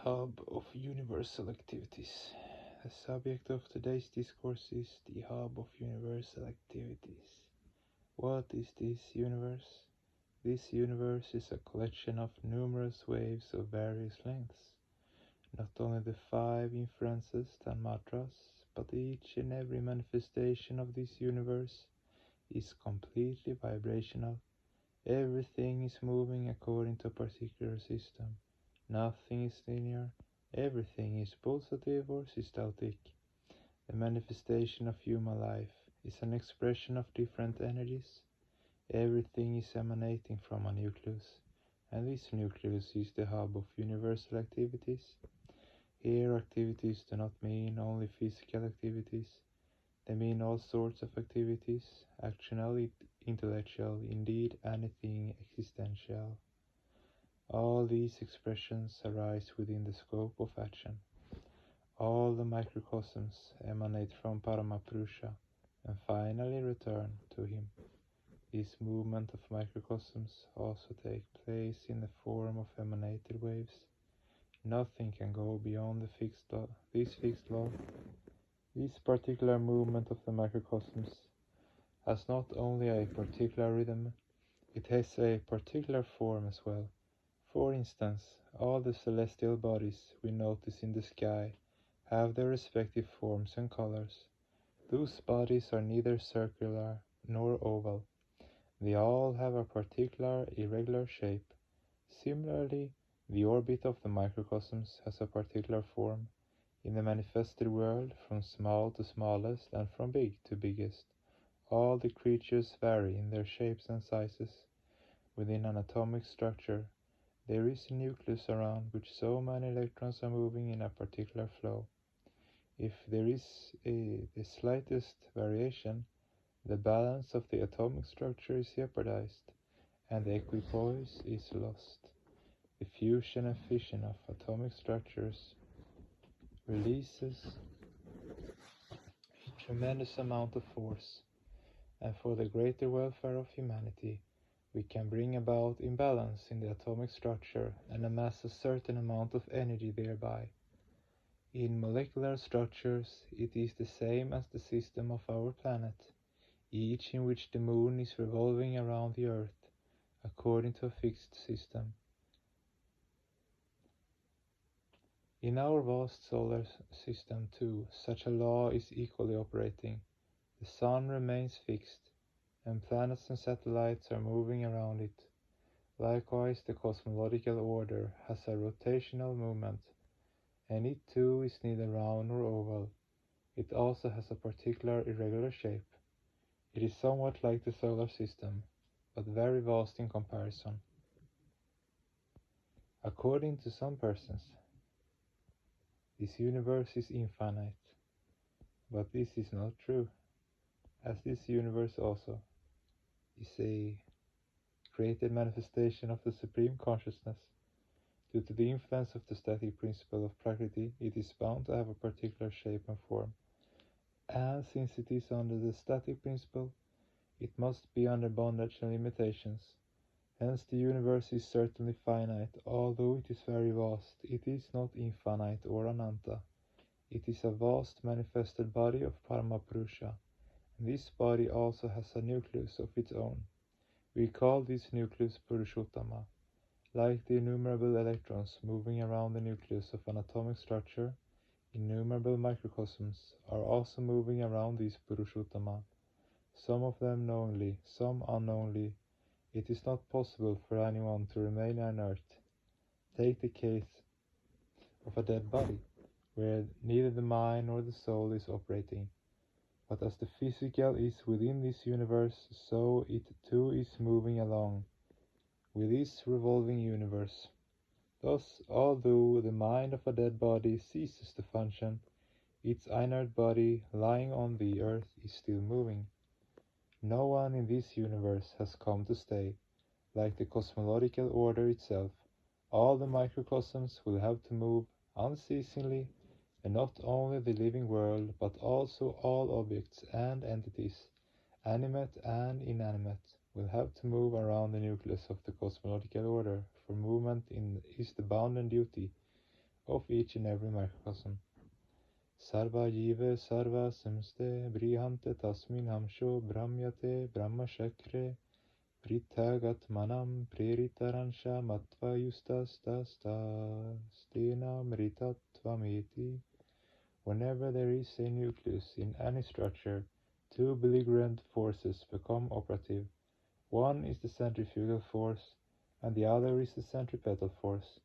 hub of universal activities. The subject of today's discourse is the hub of universal activities. What is this universe? This universe is a collection of numerous waves of various lengths. Not only the 5 inferences Tanmatras, but each and every manifestation of this universe is completely vibrational. Everything is moving according to a particular system. Nothing is linear. Everything is pulsative or systolic. The manifestation of human life is an expression of different energies. Everything is emanating from a nucleus, and this nucleus is the hub of universal activities. Here, activities do not mean only physical activities. They mean all sorts of activities, actional, intellectual, indeed anything existential. All these expressions arise within the scope of action. All the microcosms emanate from Paramapurusha and finally return to him. This movement of microcosms also takes place in the form of emanated waves. Nothing can go beyond this fixed law. This particular movement of the microcosms has not only a particular rhythm, it has a particular form as well. For instance, all the celestial bodies we notice in the sky have their respective forms and colors. Those bodies are neither circular nor oval. They all have a particular irregular shape. Similarly, the orbit of the microcosms has a particular form. In the manifested world, from small to smallest and from big to biggest, all the creatures vary in their shapes and sizes. Within an atomic structure, there is a nucleus around which so many electrons are moving in a particular flow. If there is the slightest variation, the balance of the atomic structure is jeopardized, and the equipoise is lost. The fusion and fission of atomic structures releases a tremendous amount of force, and for the greater welfare of humanity, we can bring about imbalance in the atomic structure and amass a certain amount of energy thereby. In molecular structures, it is the same as the system of our planet, each in which the moon is revolving around the earth, according to a fixed system. In our vast solar system too, such a law is equally operating. The sun remains fixed, and planets and satellites are moving around it. Likewise, the cosmological order has a rotational movement, and it too is neither round nor oval. It also has a particular irregular shape. It is somewhat like the solar system, but very vast in comparison. According to some persons, this universe is infinite, but this is not true, as this universe also is a created manifestation of the Supreme Consciousness. Due to the influence of the static principle of Prakriti, it is bound to have a particular shape and form. And since it is under the static principle, it must be under bondage and limitations. Hence the universe is certainly finite, although it is very vast. It is not infinite or ananta. It is a vast manifested body of Paramapurusha, and this body also has a nucleus of its own. We call this nucleus Purushottama. Like the innumerable electrons moving around the nucleus of an atomic structure, innumerable microcosms are also moving around this Purushottama, some of them knowingly, some unknowingly. It is not possible for anyone to remain inert. Take the case of a dead body, where neither the mind nor the soul is operating. But as the physical is within this universe, so it too is moving along with this revolving universe. Thus, although the mind of a dead body ceases to function, its inert body lying on the earth is still moving. No one in this universe has come to stay. Like the cosmological order itself, all the microcosms will have to move unceasingly, and not only the living world, but also all objects and entities, animate and inanimate, will have to move around the nucleus of the cosmological order, for movement is the bounden duty of each and every microcosm. Sarva jive sarva samste brihante tasmin hamsho brahmyate brahmashakre pritagat manam preritaransha matva yustas stena mritatvameti. Whenever there is a nucleus in any structure, two belligerent forces become operative. One is the centrifugal force, and the other is the centripetal force.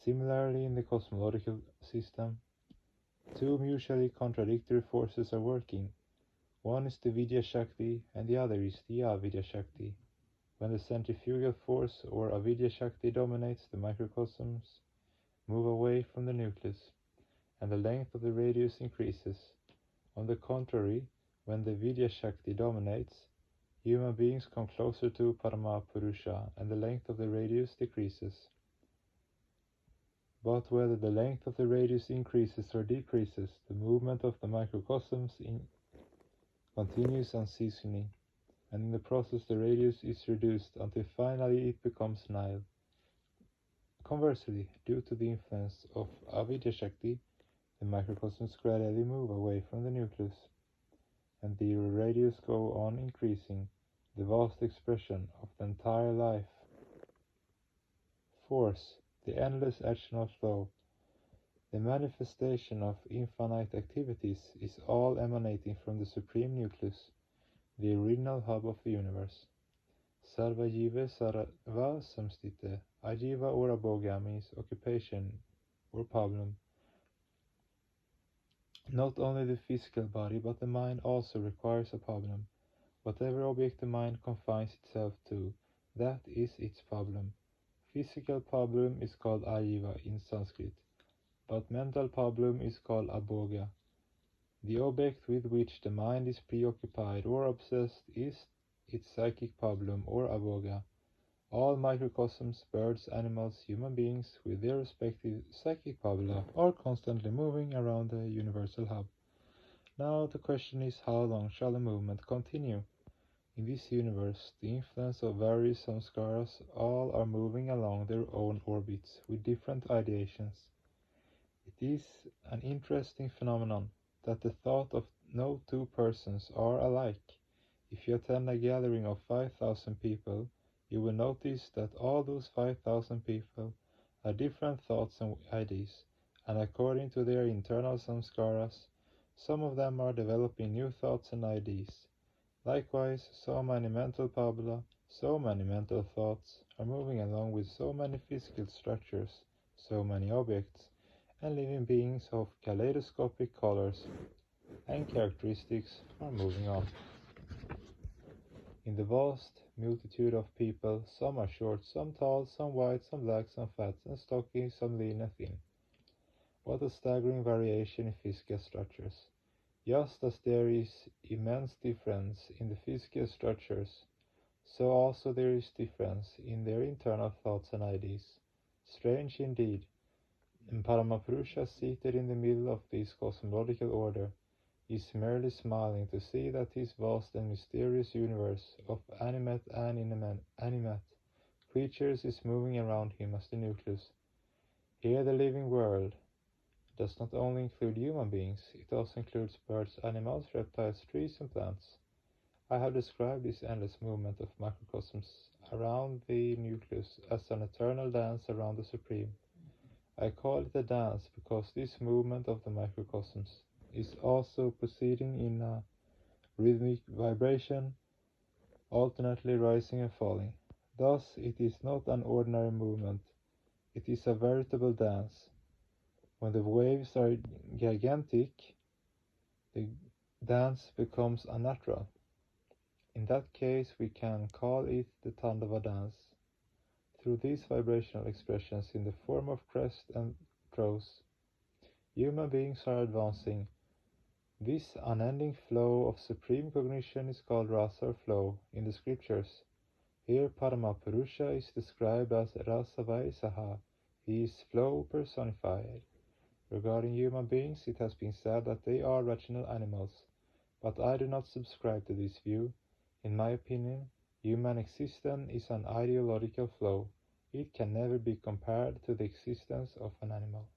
Similarly, in the cosmological system, two mutually contradictory forces are working. One is the Vidya Shakti, and the other is the Avidya Shakti. When the centrifugal force or Avidya Shakti dominates, the microcosms move away from the nucleus, and the length of the radius increases. On the contrary, when the Vidya Shakti dominates, human beings come closer to Paramapurusha, and the length of the radius decreases. But whether the length of the radius increases or decreases, the movement of the microcosms continues unceasingly, and in the process the radius is reduced until finally it becomes nil. Conversely, due to the influence of Avidya Shakti, the microcosms gradually move away from the nucleus, and the radius go on increasing, the vast expression of the entire life. Force, the endless action flow, the manifestation of infinite activities is all emanating from the supreme nucleus, the original hub of the universe. Sarva jiva sarva samstite. Ajiva or abhoga means occupation or problem. Not only the physical body, but the mind also requires a problem. Whatever object the mind confines itself to, that is its problem. Physical problem is called ajiva in Sanskrit, but mental problem is called abhoga. The object with which the mind is preoccupied or obsessed is its psychic problem or abhoga. All microcosms, birds, animals, human beings, with their respective psychic pabula, are constantly moving around the universal hub. Now the question is, how long shall the movement continue? In this universe, the influence of various samskaras, all are moving along their own orbits with different ideations. It is an interesting phenomenon that the thought of no two persons are alike. If you attend a gathering of 5,000 people, you will notice that all those 5,000 people have different thoughts and ideas, and according to their internal samskaras, some of them are developing new thoughts and ideas. Likewise, so many mental pabula, so many mental thoughts are moving along with so many physical structures, so many objects, and living beings of kaleidoscopic colors and characteristics are moving on. In the vast multitude of people, some are short, some tall, some white, some black, some fat and stocky, some lean and thin. What a staggering variation in physical structures. Just as there is immense difference in the physical structures, so also there is difference in their internal thoughts and ideas. Strange indeed. And Paramapurusha, seated in the middle of this cosmological order, is merely smiling to see that his vast and mysterious universe of animate and inanimate creatures is moving around him as the nucleus. Here the living world does not only include human beings, it also includes birds, animals, reptiles, trees and plants. I have described this endless movement of microcosms around the nucleus as an eternal dance around the Supreme. I call it a dance because this movement of the microcosms is also proceeding in a rhythmic vibration, alternately rising and falling. Thus, it is not an ordinary movement, it is a veritable dance. When the waves are gigantic, the dance becomes unnatural. In that case, we can call it the Tandava dance. Through these vibrational expressions in the form of crest and throws, human beings are advancing. This unending flow of supreme cognition is called rasa or flow in the scriptures. Here Paramapurusha is described as Rasa Vaisaha. He is flow personified. Regarding human beings, it has been said that they are rational animals, but I do not subscribe to this view. In my opinion, human existence is an ideological flow. It can never be compared to the existence of an animal.